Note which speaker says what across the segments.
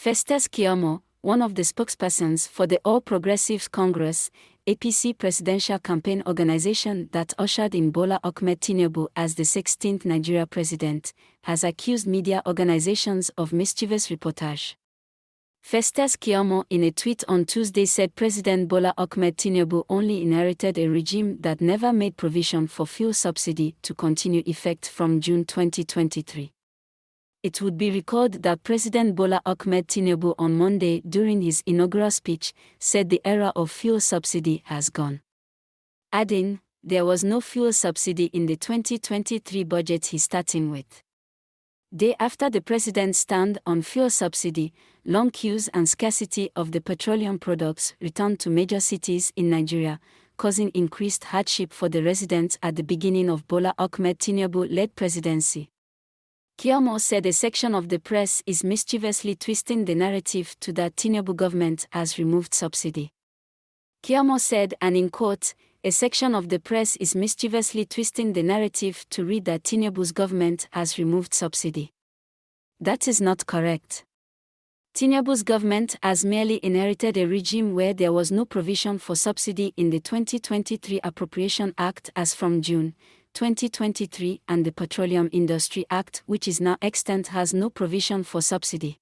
Speaker 1: Festus Keyamo, one of the spokespersons for the All Progressives Congress, APC presidential campaign organization that ushered in Bola Ahmed Tinubu as the 16th Nigeria president, has accused media organizations of mischievous reportage. Festus Keyamo in a tweet on Tuesday said President Bola Ahmed Tinubu only inherited a regime that never made provision for fuel subsidy to continue effect from June 2023. It would be recalled that President Bola Ahmed Tinubu on Monday during his inaugural speech said the era of fuel subsidy has gone. Adding, there was no fuel subsidy in the 2023 budget he's starting with. Day after the president's stand on fuel subsidy, long queues and scarcity of the petroleum products returned to major cities in Nigeria, causing increased hardship for the residents at the beginning of Bola Ahmed Tinubu-led presidency. Keyamo said a section of the press is mischievously twisting the narrative to that Tinubu government has removed subsidy. Keyamo said, and in quote, a section of the press is mischievously twisting the narrative to read that Tinubu's government has removed subsidy. That is not correct. Tinubu's government has merely inherited a regime where there was no provision for subsidy in the 2023 Appropriation Act as from June 2023 and the Petroleum Industry Act, which is now extant, has no provision for subsidy.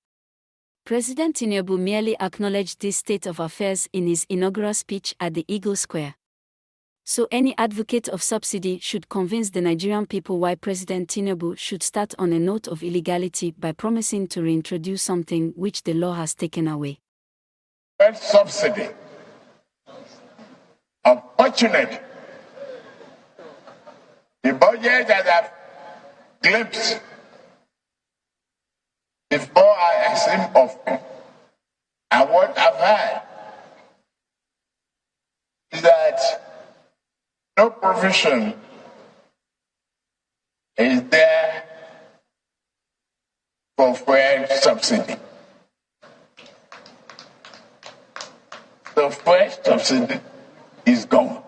Speaker 1: President Tinubu merely acknowledged this state of affairs in his inaugural speech at the Eagle Square. So any advocate of subsidy should convince the Nigerian people why President Tinubu should start on a note of illegality by promising to reintroduce something which the law has taken away.
Speaker 2: Subsidy. Unfortunate. The budget that I've glimpsed before I assumed office and what I've had is that no provision is there for fuel subsidy. The fuel subsidy is gone.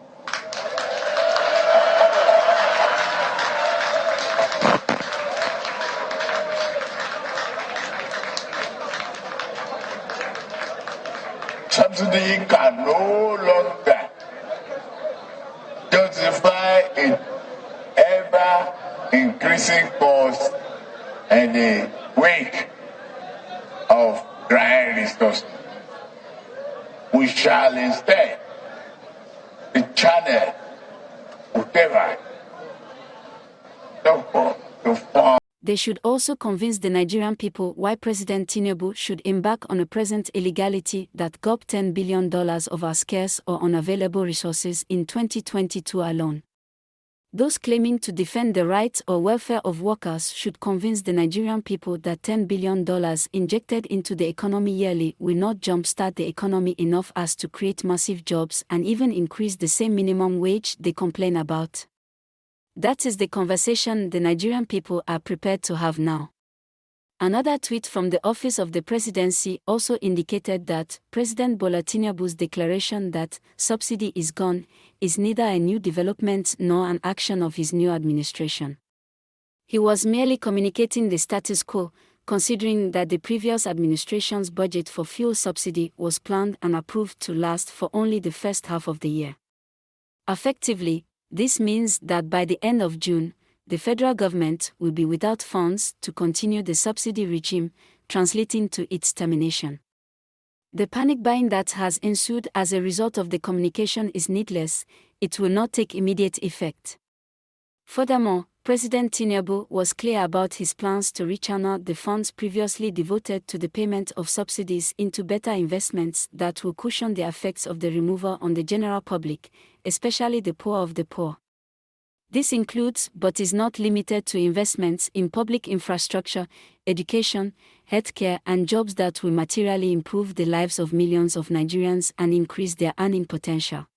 Speaker 2: Subsidy can no longer justify an ever-increasing cost in the wake of dry resources. We shall instead channel whatever to form.
Speaker 1: They should also convince the Nigerian people why President Tinubu should embark on a present illegality that gobbled $10 billion of our scarce or unavailable resources in 2022 alone. Those claiming to defend the rights or welfare of workers should convince the Nigerian people that $10 billion injected into the economy yearly will not jumpstart the economy enough as to create massive jobs and even increase the same minimum wage they complain about. That is the conversation the Nigerian people are prepared to have now. Another tweet from the office of the presidency also indicated that President Bola Tinubu's declaration that subsidy is gone is neither a new development nor an action of his new administration. He was merely communicating the status quo, considering that the previous administration's budget for fuel subsidy was planned and approved to last for only the first half of the year. Effectively, this means that by the end of June, the federal government will be without funds to continue the subsidy regime, translating to its termination. The panic buying that has ensued as a result of the communication is needless. It will not take immediate effect. Furthermore, President Tinubu was clear about his plans to rechannel the funds previously devoted to the payment of subsidies into better investments that will cushion the effects of the removal on the general public, especially the poor of the poor. This includes, but is not limited to, investments in public infrastructure, education, healthcare, and jobs that will materially improve the lives of millions of Nigerians and increase their earning potential.